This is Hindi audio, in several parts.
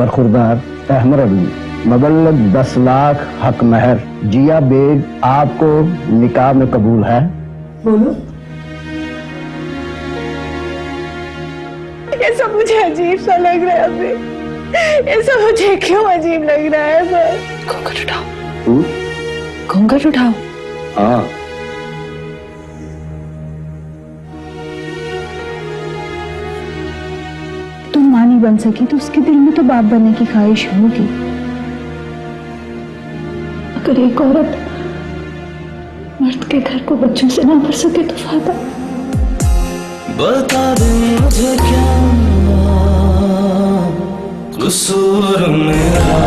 बरखुरदार अहमद अली मबल्लग 10 लाख हक महर। जिया बेग आपको निकाह में कबूल है? बोलो। ये सब मुझे अजीब सा लग रहा है अभी। ये सब मुझे क्यों अजीब लग रहा है सर? घूंघट उठाओ। घूंघट उठाओ। हाँ। तुम मां नहीं बन सकी तो उसके दिल में तो बाप बनने की ख्वाहिश होगी। अगर एक औरत मर्द के घर को बच्चों से ना भर सके तो फायदा। बता दे मुझे क्या कसूर मेरा।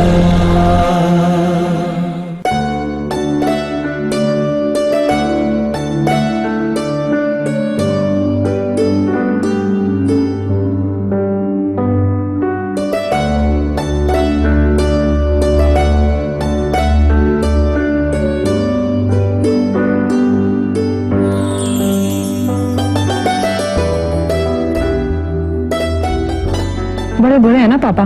बड़े बुरे हैं ना पापा,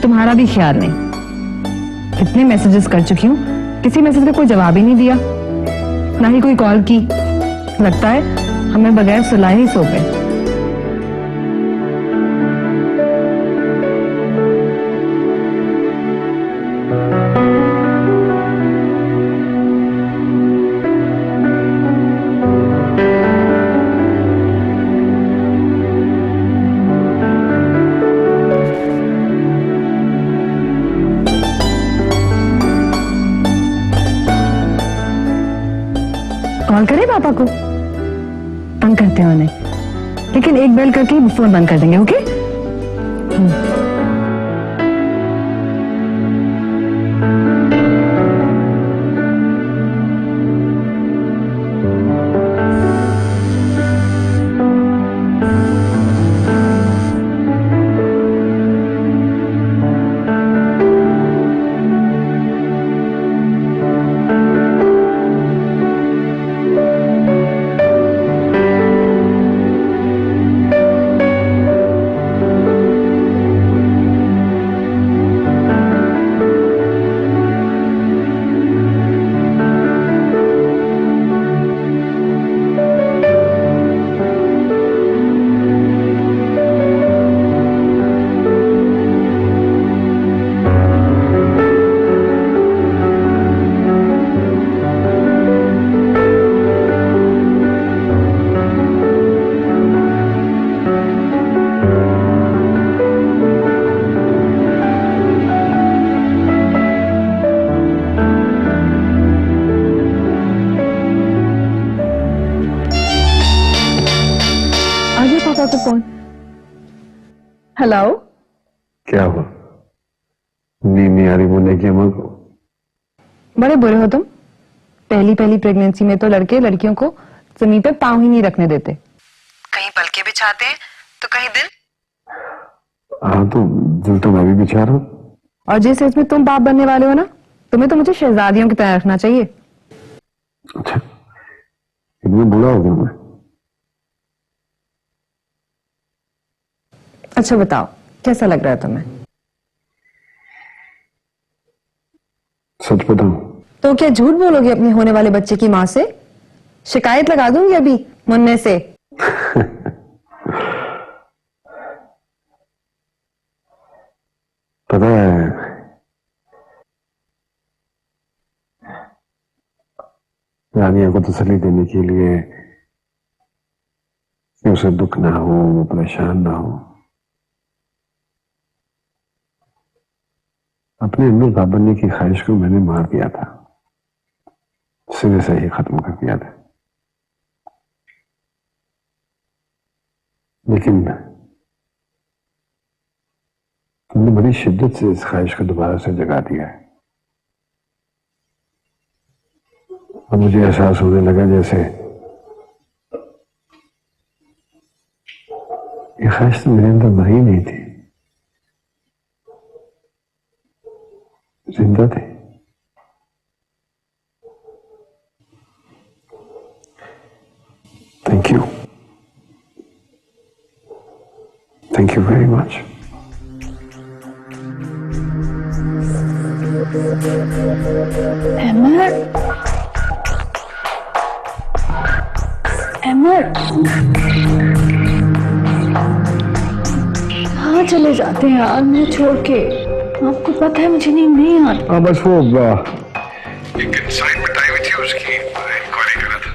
तुम्हारा भी ख्याल नहीं। कितने मैसेजेस कर चुकी हूँ, किसी मैसेज का कोई जवाब ही नहीं दिया, ना ही कोई कॉल की। लगता है हमें बगैर सुलाए ही सो गए। कॉल करें पापा को? तंग करते हैं उन्हें, लेकिन एक बेल करके ही फोन बंद कर देंगे। ओके? पापा को फोन। हेलो। क्या हुआ? नींद नहीं आ रही बोलने की अम्मा को? बड़े बुरे हो तुम। पहली पहली प्रेगनेंसी में तो लड़के लड़कियों को जमीन पे पांव ही नहीं रखने देते, कहीं पलके बिछाते हैं तो कहीं दिल। हाँ तो दिल तो मैं भी बिछा रहा हूँ। और जिस एज में तुम बाप बनने वाले हो ना, तुम्हें तो मुझे शहजादियों की तरह रखना चाहिए। अच्छा, इतना बुरा हो गया मैं? अच्छा बताओ, कैसा लग रहा है तुम्हें? सच बताऊं तो क्या झूठ बोलोगे अपने होने वाले बच्चे की माँ से? शिकायत लगा दूंगी अभी मुन्ने से। पता है, रानिया को तसल्ली देने के लिए कि उसे दुख ना हो, वो परेशान ना हो, अपने अंदर बाप बनने की ख्वाहिश को मैंने मार दिया था, सिरे से ही खत्म कर दिया था। लेकिन तुमने बड़ी शिद्दत से इस ख्वाहिश को दोबारा से जगा दिया है। और मुझे एहसास होने लगा जैसे ये ख्वाहिश तो मेरे अंदर मरी नहीं थी, जिंदा थी। Thank you, thank you very much. Amar, Amar, कहाँ चले जाते हैं यार मुझे छोड़ के? आपको पता है मुझे नींद नहीं आती। हाँ बस वो एक असाइनमेंट आई हुई थी उसकी इंक्वायरी करा था।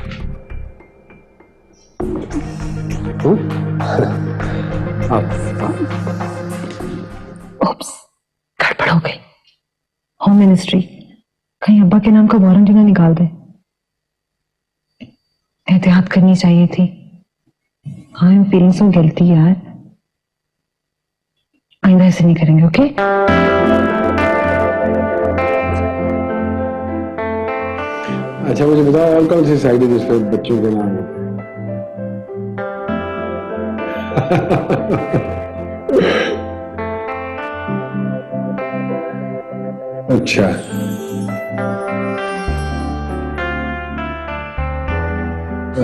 ओप्स, गड़बड़ हो गई। होम मिनिस्ट्री कहीं अब्बा के नाम का वारंट ही ना निकाल दे। एहतियात करनी चाहिए थी। I am feeling so guilty यार। आइंदा ऐसे नहीं करेंगे, ओके? अच्छा मुझे बताओ और कौन सी साइड है जिस पे बच्चों के नाम होते हैं? अच्छा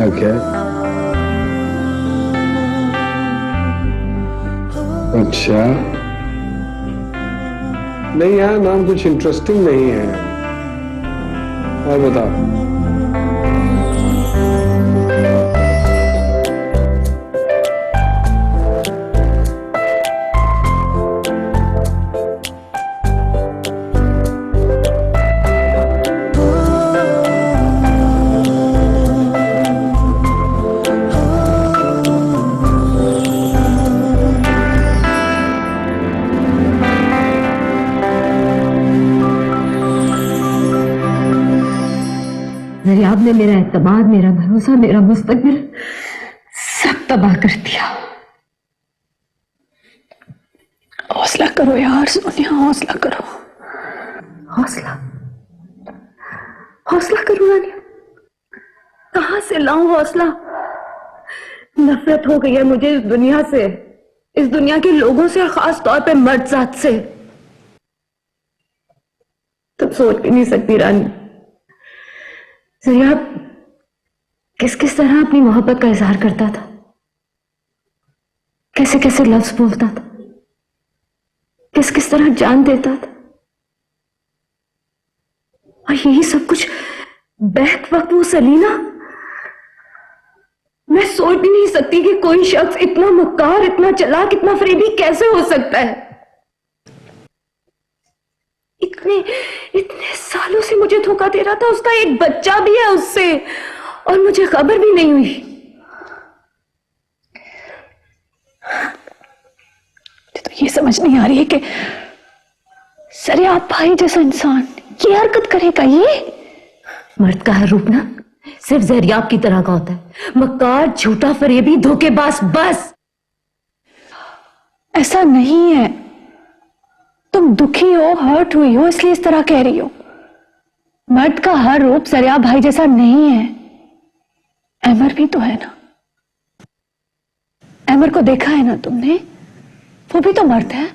ओके अच्छा नहीं यार नाम कुछ इंटरेस्टिंग नहीं है। और बताओ। दरियाब ने मेरा एतमाद, मेरा भरोसा, मेरा मुस्तकबिल सब तबाह कर दिया। हौसला करो यार सोनिया, हौसला करो। हौसला हौसला करूं रानिया? कहां से लाऊं हौसला? नफरत हो गई है मुझे इस दुनिया से, इस दुनिया के लोगों से, और खास तौर पे मर्द जात से। तुम सोच भी नहीं सकती रानी, दरियाब किस किस तरह अपनी मोहब्बत का इजहार करता था, कैसे कैसे लफ्ज बोलता था, किस किस तरह जान देता था। और यही सब कुछ बैक वक्त वो सलीना। मैं सोच भी नहीं सकती कि कोई शख्स इतना मक्कार, इतना चालाक, इतना फरेबी कैसे हो सकता है। इतने इतने सालों से मुझे धोखा दे रहा था, उसका एक बच्चा भी है उससे, और मुझे खबर भी नहीं हुई। तो ये समझ नहीं आ रही है कि सरियाब भाई जैसा इंसान ये हरकत करेगा। ये मर्द का हर रूप ना सिर्फ जरियाब की तरह का होता है, मक्कार, झूठा, फरेबी, धोखेबाज, बस। ऐसा नहीं है, तुम दुखी हो, हर्ट हुई हो, इसलिए इस तरह कह रही हो। मर्द का हर रूप सरियाब भाई जैसा नहीं है। अमर भी तो है ना, अमर को देखा है ना तुमने, वो भी तो मर्द है।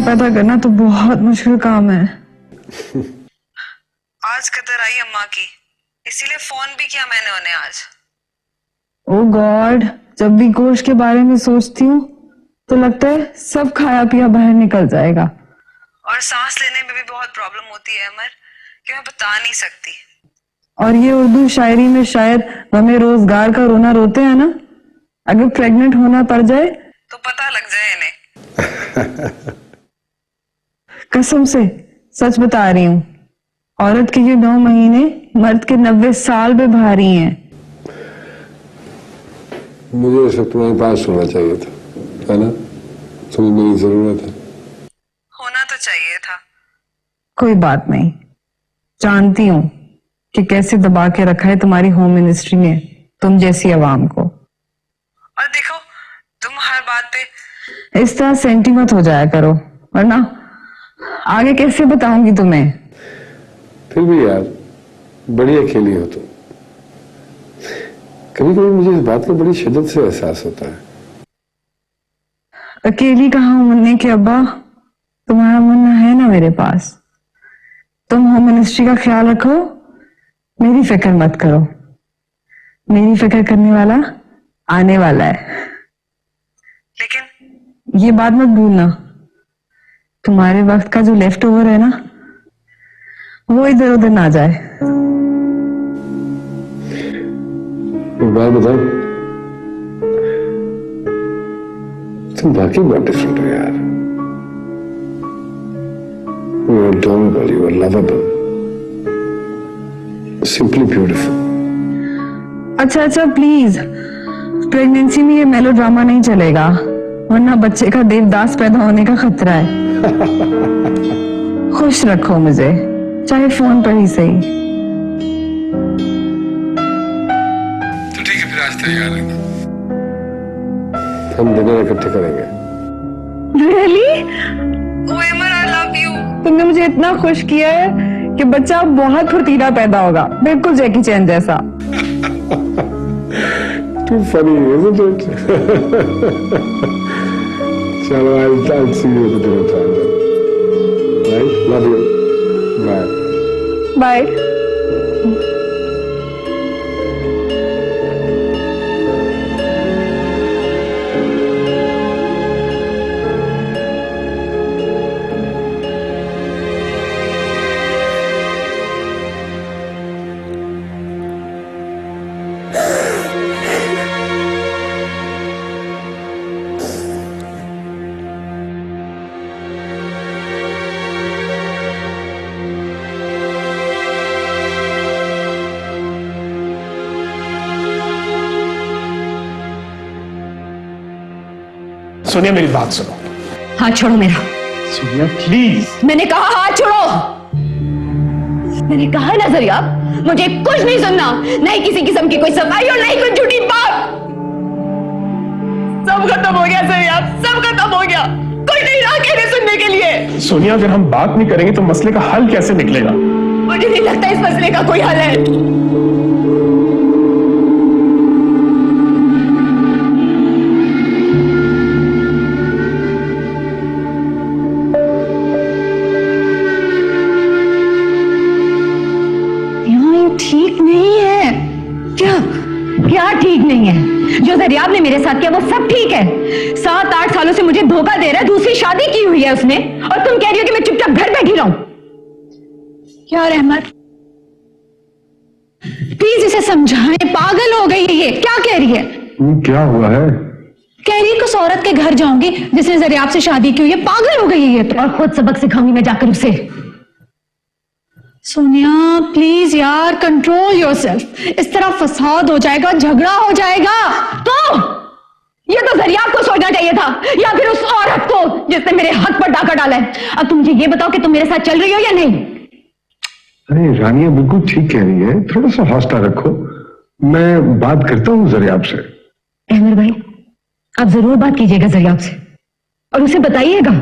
पैदा करना तो बहुत मुश्किल काम है। आज कदर आई अम्मा की, इसीलिए फोन भी किया मैंने उन्हें आज। ओ गॉड, जब भी गोश्त के बारे में सोचती हूँ तो लगता है सब खाया पिया बाहर निकल जाएगा। और सांस लेने में भी बहुत प्रॉब्लम होती है अमर, कि मैं बता नहीं सकती। और ये उर्दू शायरी में शायद हमें रोजगार का रोना रोते हैं ना, अगर प्रेग्नेंट होना पड़ जाए तो पता लग जाए इन्हें। कसम से सच बता रही हूँ, औरत के ये 9 महीने मर्द के 90 साल पे भारी हैं। मुझे इस वक्त तुम्हारे पास होना चाहिए था, है ना? तुम्हें मेरी जरूरत है। होना तो चाहिए था। कोई बात नहीं, जानती हूँ कि कैसे दबा के रखा है तुम्हारी होम मिनिस्ट्री ने तुम जैसी आवाम को। और देखो, तुम हर बात पे इस तरह सेंटी मत हो जाया करो, वरना आगे कैसे बताऊंगी तुम्हें। फिर भी यार, बड़ी अकेली हो तुम। कभी कभी मुझे इस बात का बड़ी शिद्दत से एहसास होता है। अकेली कहाँ हूं मुन्ने के अब्बा, तुम्हारा मुन्ना है ना मेरे पास। तुम होम मिनिस्ट्री का ख्याल रखो, मेरी फिक्र मत करो। मेरी फिक्र करने वाला आने वाला है। लेकिन ये बात मत भूलना, तुम्हारे वक्त का जो लेफ्ट ओवर है ना, वो इधर उधर ना जाए। एक बात बताओ, तुम वाकई बहुत डिफरेंट हो यार। You are adorable, you are lovable, simply beautiful. अच्छा प्लीज, प्रेगनेंसी में ये मेलोड्रामा नहीं चलेगा, वरना बच्चे का देवदास पैदा होने का खतरा है। खुश रखो मुझे, चाहे फोन पर ही सही। तो ठीक है, फिर आज तैयार रहना। हम डिनर इकट्ठे करेंगे। Really? Oh Emir, I love you. तुमने मुझे इतना खुश किया है कि बच्चा बहुत फुर्तीला पैदा होगा, बिल्कुल जैकी चैन जैसा। Too funny, isn't it? चलो, I'll see you at the dinner time then. Right? Love you. Bye. Bye. Sonia, मेरी बात सुनो। हाथ छोड़ो मेरा। सोनिया प्लीज। मैंने कहा हाथ छोड़ो। मैंने कहा ना जरिया, मुझे कुछ नहीं सुनना, नहीं किसी किस्म की कोई सफाई और नहीं कोई झूठी बात। सब खत्म हो गया जरिया, सब खत्म हो गया, कोई नहीं रहा कहने सुनने के लिए। सोनिया, अगर हम बात नहीं करेंगे तो मसले का हल कैसे निकलेगा? मुझे नहीं लगता इस मसले का कोई हल है। ठीक नहीं है क्या? क्या ठीक नहीं है? जो जरियाब ने मेरे साथ किया वो सब ठीक है। 7-8 सालों से मुझे धोखा दे रहा है, दूसरी शादी की हुई है उसने, और तुम कह रही हो कि मैं चुपचाप घर बैठी रहूं। यार अहमद, प्लीज इसे समझाएं, पागल हो गई है ये। क्या कह रही है? क्या हुआ है? कह रही है उस औरत के घर जाऊंगी जिसने जरियाब से शादी की हुई है। पागल हो गई है ये तो। और खुद सबक सिखाऊंगी मैं जाकर उसे। सोनिया प्लीज यार, कंट्रोल योरसेल्फ। इस तरह फसाद हो जाएगा, झगड़ा हो जाएगा। तो ये तो जरियाब को सोचना चाहिए था, या फिर उस औरत को जिसने मेरे हक पर डाका डाला है। अब तुम मुझे ये बताओ कि तुम मेरे साथ चल रही हो या नहीं? अरे रानिया बिल्कुल ठीक कह रही है, थोड़ा सा हौसला रखो, मैं बात करता हूँ जरियाब से। अहमद भाई, आप जरूर बात कीजिएगा जरियाब से, और उसे बताइएगा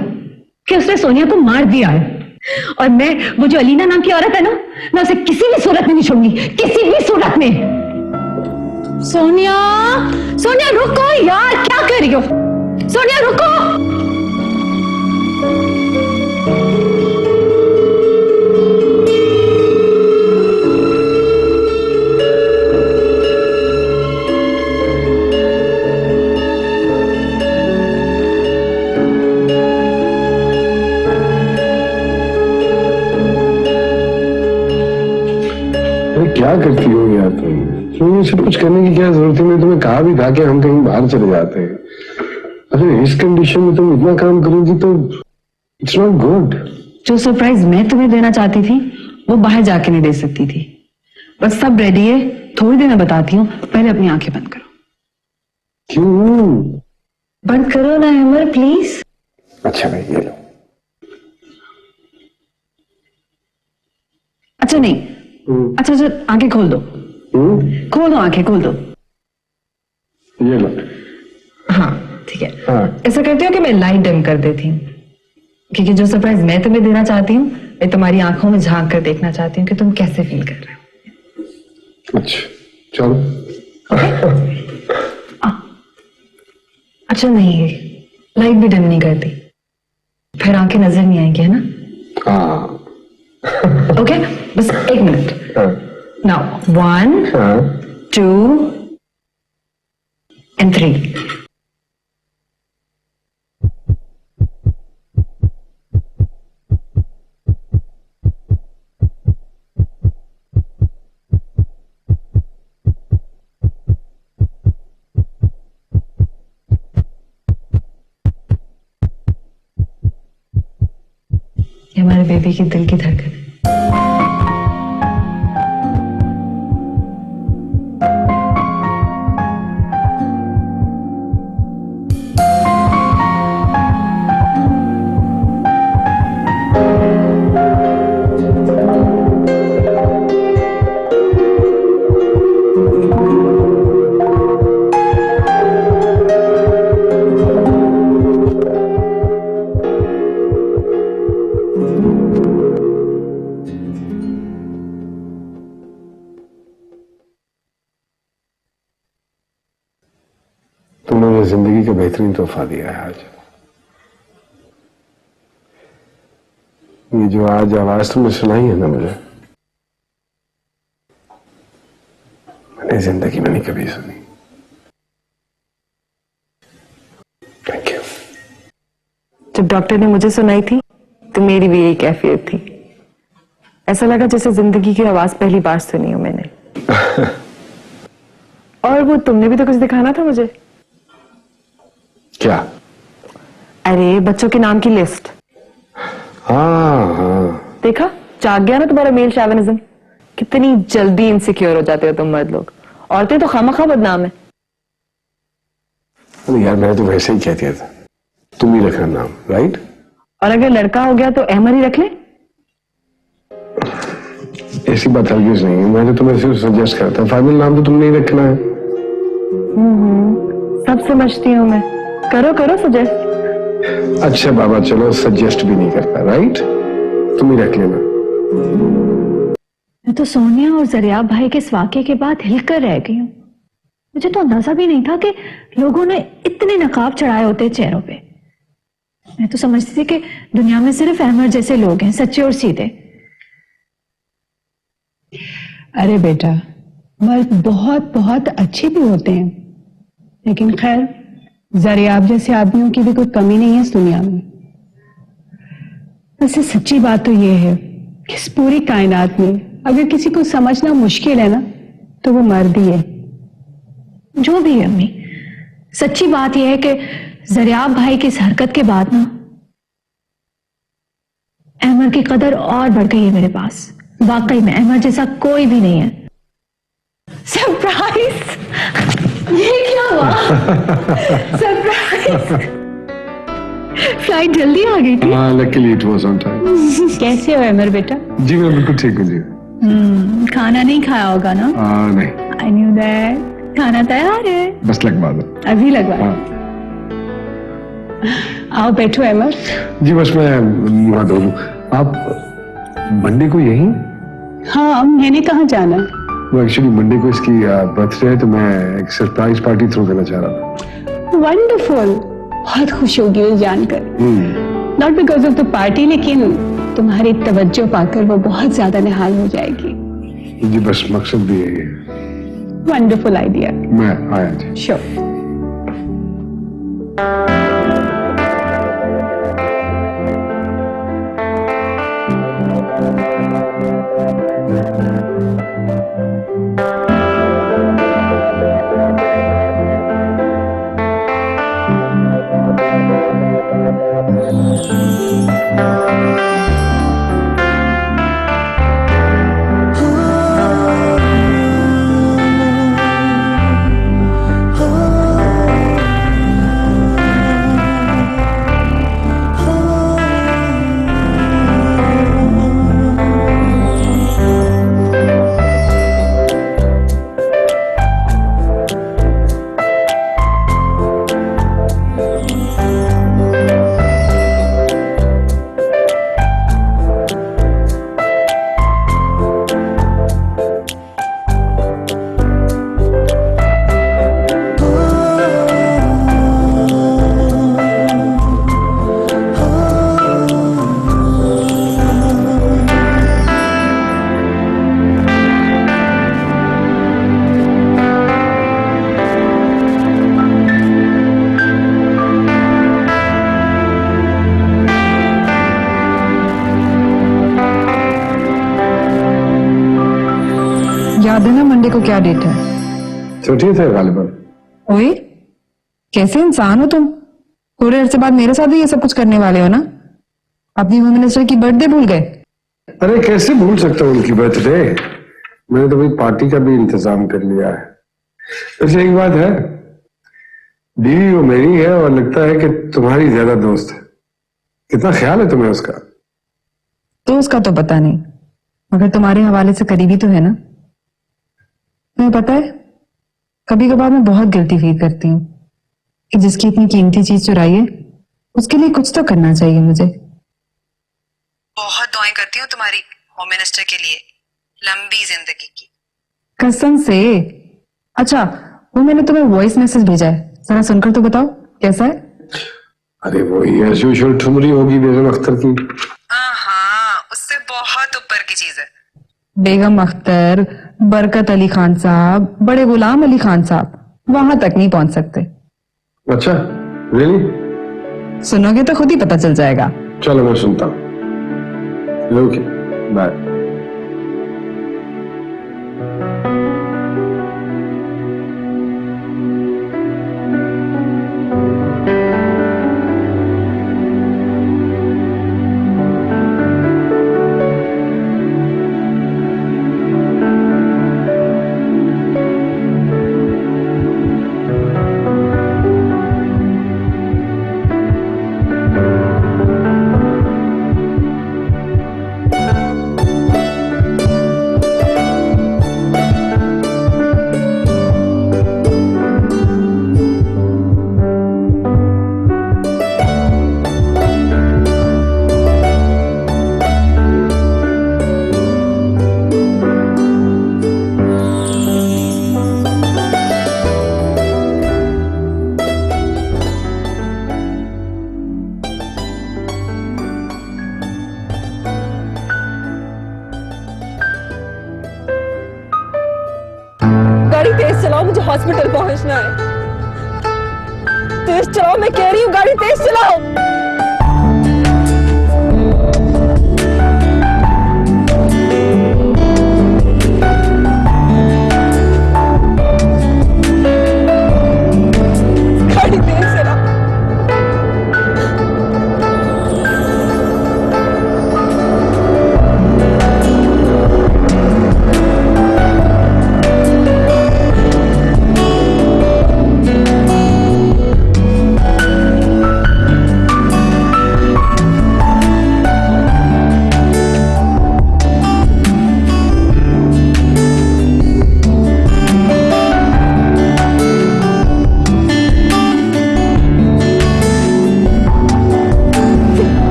कि उसने सोनिया को मार दिया है। और मैं, वो जो अलीना नाम की औरत है ना, मैं उसे किसी भी सूरत में नहीं छोड़ूंगी, किसी भी सूरत में। सोनिया, सोनिया रुको यार, क्या कर रही हो? सोनिया रुको। क्या करती हो यार तुम? ये सब कुछ करने की क्या जरूरत है? मैं तुम्हें कहा भी था कि हम कहीं बाहर चले जाते हैं। अगर इस कंडीशन में तुम इतना काम करोगी तो इट्स नॉट गुड। जो सरप्राइज मैं तुम्हें देना चाहती थी वो बाहर जाके नहीं दे सकती थी। बस सब रेडी है, थोड़ी देर में बताती हूँ, पहले अपनी आंखें बंद करो। क्यों? बंद करो ना अमर प्लीज। अच्छा भाई ये लो। अच्छा नहीं, अच्छा आंखें खोल दो, खोल दो आंखें, खोल दो। ये लो। हाँ ठीक है। हाँ। ऐसा करती हूँ कि मैं लाइट डिम कर देती हूँ, क्योंकि जो सरप्राइज मैं तुम्हें देना चाहती हूँ मैं तुम्हारी आंखों में झांक कर देखना चाहती हूँ कि तुम कैसे फील कर रहे हो। अच्छा चलो। अच्छा नहीं, लाइट भी डिम नहीं करती, फिर आंखें नजर नहीं आएंगी, है ना? हाँ। ओके बस एक मिनट। Now 1 2 and 3। ये हमारे बेबी की दिल की धड़कन है। तुमने मुझे जिंदगी का बेहतरीन तोहफा दिया है आज। ये जो आज आवाज तुमने सुनाई है ना मुझे, मैंने जिंदगी में नहीं कभी सुनी। Thank you. जब डॉक्टर ने मुझे सुनाई थी तो मेरी भी यही कैफियत थी। ऐसा लगा जैसे जिंदगी की आवाज पहली बार सुनी हो मैंने। और वो तुमने भी तो कुछ दिखाना था मुझे। क्या? अरे बच्चों के नाम की लिस्ट। हाँ। देखा, जाग गया ना तुम्हारा मेल शैविनिज्म। कितनी जल्दी इनसिक्योर हो जाते हो तुम मर्द लोग। औरतें तो खामखा बदनाम है। अरे यार मैं तो वैसे ही कहती था, तुम ही रखना नाम, राइट? और अगर लड़का हो गया तो अहमद ही रख ले। ऐसी बात हरगिज नहीं है, मैं तो तुम्हें सिर्फ सजेस्ट करता, फाइनल नाम तो तुमने ही रखना है। सब समझती हूँ मैं, करो करो सजेस्ट। अच्छा बाबा चलो सजेस्ट भी नहीं करता, राइट? तुम ही रख लेना। मैं तो सोनिया और जरियाब भाई के इस वाकये के बाद हिलकर रह गई हूँ। मुझे तो अंदाजा भी नहीं था कि लोगों ने इतने नकाब चढ़ाए होते चेहरों पे। मैं तो समझती थी कि दुनिया में सिर्फ अहमद जैसे लोग हैं, सच्चे और सीधे। अरे बेटा, मर्द बहुत बहुत अच्छे भी होते हैं, लेकिन खैर जरियाब जैसे आदमियों की भी कोई कमी नहीं है इस दुनिया में। वैसे सच्ची बात तो ये है कि इस पूरी कायनात में अगर किसी को समझना मुश्किल है ना तो वो मर्द ही है। जो भी है अम्मी, सच्ची बात यह है कि जरियाब भाई की इस हरकत के बाद ना अहमद की कदर और बढ़ गई है मेरे पास। वाकई में अहमद जैसा कोई भी नहीं है। सरप्राइज! ये क्या हुआ? सरप्राइज! फ्लाइट जल्दी आ गई थी। हाँ, luckily it was on time. कैसे हो अमर बेटा? जी मैं बिल्कुल ठीक हूँ जी। खाना नहीं खाया होगा ना? नहीं। I knew that. खाना तैयार है, बस लगवा दो। अभी लगवा। आओ बैठो अमर। जी बस मैं मुँह धो लूं। आप मंडे को यहीं? हाँ, मैंने कहाँ जाना? वो एक्चुअली मंडे को इसकी बर्थडे है तो मैं एक सरप्राइज पार्टी थ्रो करना चाह रहा था। वंडरफुल, बहुत खुश होगी वो जानकर। Not because of the party, लेकिन तुम्हारी तवज्जो पाकर वो बहुत ज्यादा निहाल हो जाएगी। जी बस मकसद भी यही है। Wonderful idea. मैं आया जी। श्योर। को क्या डेट है? छुट्टी थे गालिबन। ओए, कैसे इंसान हो तुम? थोड़े अरसे बाद मेरे साथ भी ये सब कुछ करने वाले हो ना? अपनी होम मिनिस्टर की बर्थडे भूल गए? अरे कैसे भूल सकता हूँ उनकी बर्थडे? मैंने तो भाई पार्टी का भी इंतजाम कर लिया है। वैसे एक बात है, बीवी वो मेरी है और लगता है कि तुम्हारी ज्यादा दोस्त है। कितना ख्याल है तुम्हें उसका? तो उसका तो पता नहीं, मगर तुम्हारे हवाले से करीबी तो है ना? तुम्हें पता है, कभी कभार मैं बहुत गिल्टी फील करती हूँ कि जिसकी इतनी कीमती चीज चुराई है उसके लिए कुछ तो करना चाहिए मुझे। बहुत दुआएं करती हूँ तुम्हारी होम मिनिस्टर के लिए, लंबी जिंदगी की। कसम से। अच्छा, वो मैंने तुम्हें वॉइस मैसेज भेजा है, जरा सुनकर तो बताओ कैसा है? अरे वो एज यूजुअल ठुमरी होगी बेगम अख्तर की। हाँ, उससे बहुत ऊपर की चीज है। बेगम अख्तर, बरकत अली खान साहब, बड़े गुलाम अली खान साहब वहां तक नहीं पहुंच सकते। अच्छा, रियली? सुनोगे तो खुद ही पता चल जाएगा। चलो मैं सुनता हूँ। Okay, bye. गाड़ी तेज चलाओ, मुझे हॉस्पिटल पहुंचना है। तेज चलाओ, मैं कह रही हूँ, गाड़ी तेज चलाओ। गाड़ी तेज चलाओ।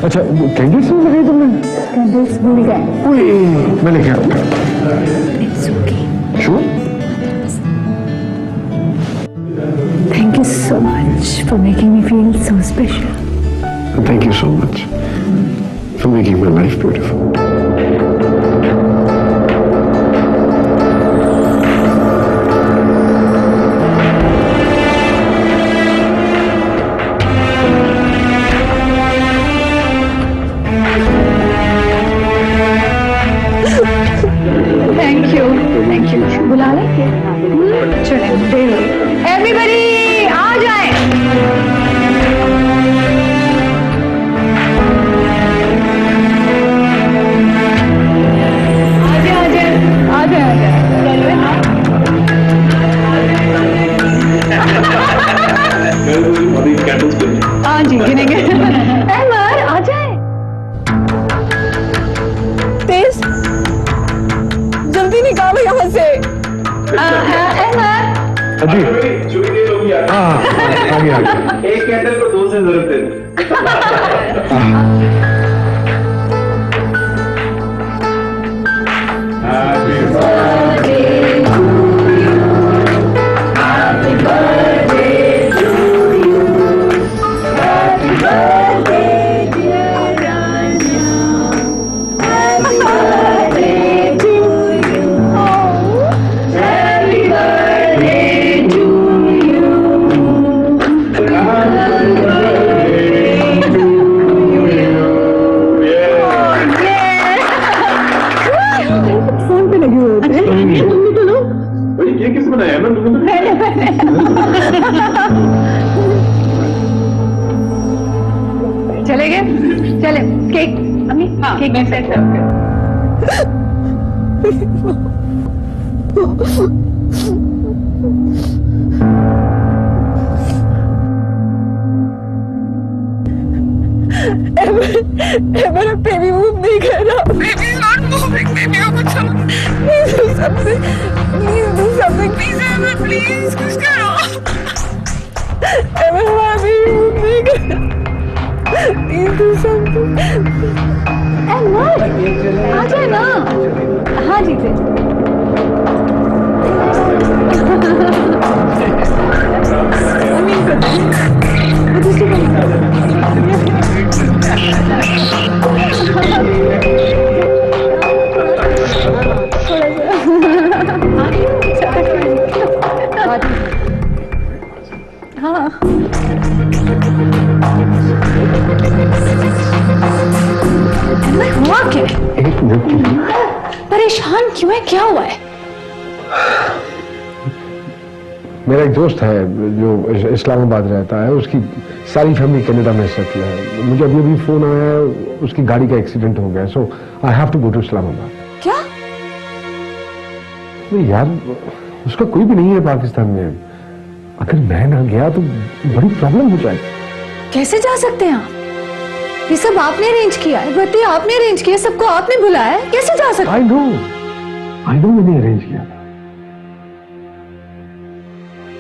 अच्छा, कैंडल्स नहीं लगाई तुमने? कैंडल्स भूल गए। ओए, मैं लेके आता हूँ। Sure? Thank you so much for making me feel so special. Thank you so much for making my life beautiful. Thank you. बुला लेंगे। चलिए, देर हो गई। एवरीबॉडी आ जाए। आ जाए। हाँ जी, गिनेंगे। अमर आ जाए। तेज, जल्दी निकालो यहाँ से। अजी, हाँ, आ गया। एक कैंडल को 2 से जरूरत है। चले केक अम्मी केक मैं सेट कर एमर बेबी मूव नहीं कर रहा। Baby not moving. बेबी को कुछ please do something. Please do something. Please Emir please कुछ करो। एमर हमारा बेबी मूव नहीं कर रहा। Please do something. एमर आ जाए ना। हाँ जी से हुआ क्या? एक मिनट के लिए परेशान क्यों है? क्या हुआ है? मेरा एक दोस्त है जो इस्लामाबाद रहता है, उसकी सारी फैमिली कनाडा में सेटल है। मुझे अभी अभी फोन आया है, उसकी गाड़ी का एक्सीडेंट हो गया, so I have to go to Islamabad. क्या? नहीं यार, उसका कोई भी नहीं है पाकिस्तान में। अगर मैं ना गया तो बड़ी प्रॉब्लम हो जाएगी। कैसे जा सकते हैं आप? ये सब आपने अरेंज किया है, बर्थडे आपने अरेंज किया, सबको आपने बुलाया है, कैसे जा सकते? आई नो मैंने अरेंज किया,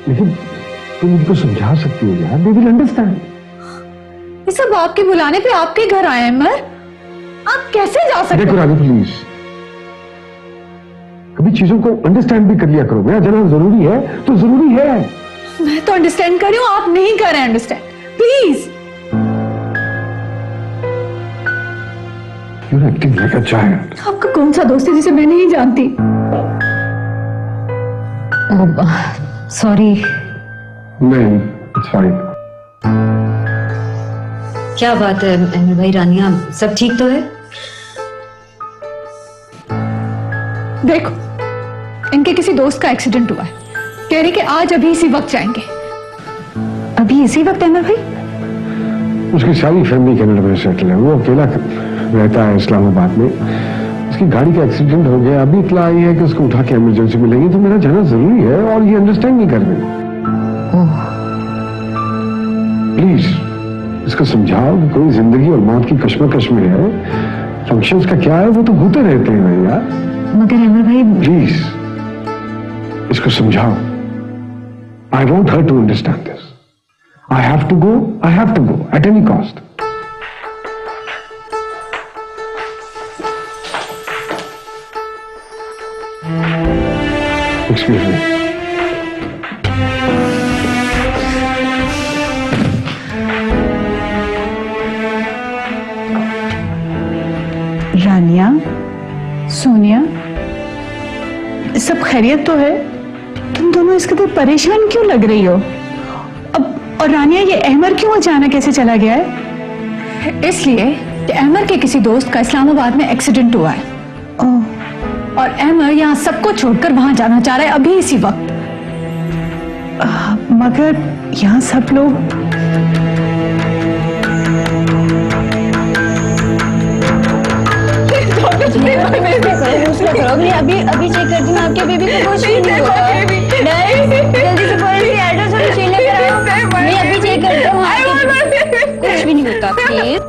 लेकिन तुम उनको समझा सकती हो यार, दे विल अंडरस्टैंड। ये सब आपके बुलाने पे आपके घर आए हैं मर, आप कैसे जा सकते? देखो रानी प्लीज, कभी चीजों को अंडरस्टैंड भी कर लिया करो। मेरा जाना जरूरी है तो जरूरी है। मैं तो अंडरस्टैंड कर रही हूँ, आप नहीं कर रहे हैं understand. Please You're acting like a child. आपका कौन सा दोस्त है जिसे मैं नहीं जानती? सॉरी। नहीं, it's fine. क्या बात है अहमद भाई, रानिया सब ठीक तो है? देखो, इनके किसी दोस्त का एक्सीडेंट हुआ है, कह रही कि आज अभी इसी वक्त जाएंगे। अभी इसी वक्त अहमद भाई? उसकी सारी फैमिली कनाडा में सेटल है, वो अकेला रहता है इस्लामाबाद में। उसकी गाड़ी का एक्सीडेंट हो गया, अभी इतला आई है कि उसको उठा के इमरजेंसी में लेंगे, तो मेरा जाना जरूरी है और ये अंडरस्टैंड नहीं कर रही। प्लीज इसको समझाओ कि कोई जिंदगी और मौत की कश्मकश में है। फंक्शंस का क्या है, वो तो होते रहते हैं भैया। मगर अहमद भाई प्लीज इसको समझाओ। I want her to understand this. I have to go at any cost. Excuse me. Rania, Sonia, सब खैरियत तो है? तुम दोनों इसके तो परेशान क्यों लग रही हो? अब और रानिया, ये अहमर क्यों अचानक ऐसे चला गया है? इसलिए कि अहमर के किसी दोस्त का इस्लामाबाद में एक्सीडेंट हुआ है। ओह, और अहमर यहाँ सबको छोड़कर वहां जाना चाह रहा है अभी इसी वक्त। मगर यहाँ सब लोग अभी चेक करती हूँ आपके बेबी को कुछ नहीं हुआ। जल्दी से पुलिस की एड्रेस और मशीन लेकर आओ। मैं अभी चेक करती हूँ, कुछ भी नहीं होता please.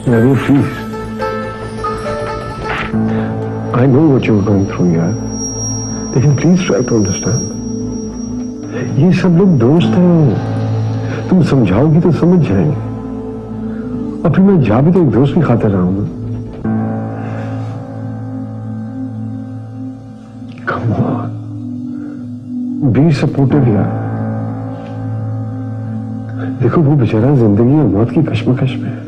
Ravi, please. I know what you're going through, यार। लेकिन please try to understand. ये सब लोग दोस्त हैं। तुम समझाओगी तो समझ जाएंगे। और फिर मैं जा भी तो एक दोस्त की खातिर रहा हूं। Come on. Be supportive, यार। देखो वो बेचारा जिंदगी और मौत की कश्मकश में है।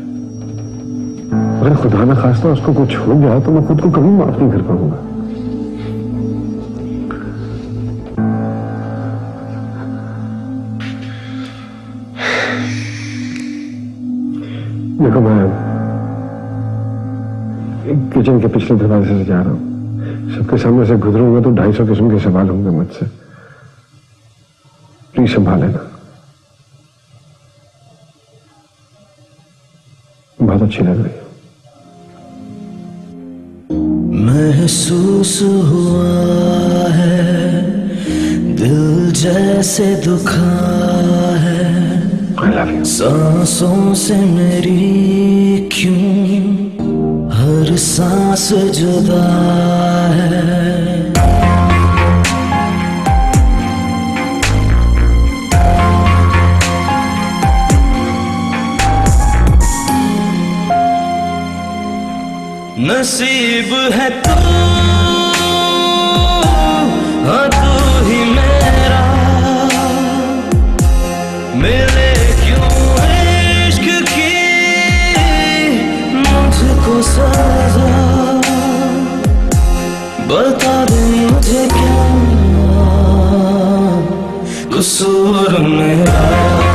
अगर खुदा ना खास्ता उसको कुछ हो गया तो मैं खुद को कभी माफ नहीं कर पाऊंगा। देखो मैं किचन के पिछले दरवाजे से जा रहा हूं। सबके सामने से गुजरूंगा तो 250 किस्म के सवाल होंगे मुझसे। प्लीज संभाल लेना। बहुत अच्छी लग रही है। महसूस हुआ है दिल जैसे दुखा है, I love you. सांसों से मेरी क्यों हर सांस जुदा है। नसीब है तू, हाँ तू ही मेरा, मिले क्यों इश्क की मुझको सजा, बता दे मुझे क्या कसूर मेरा।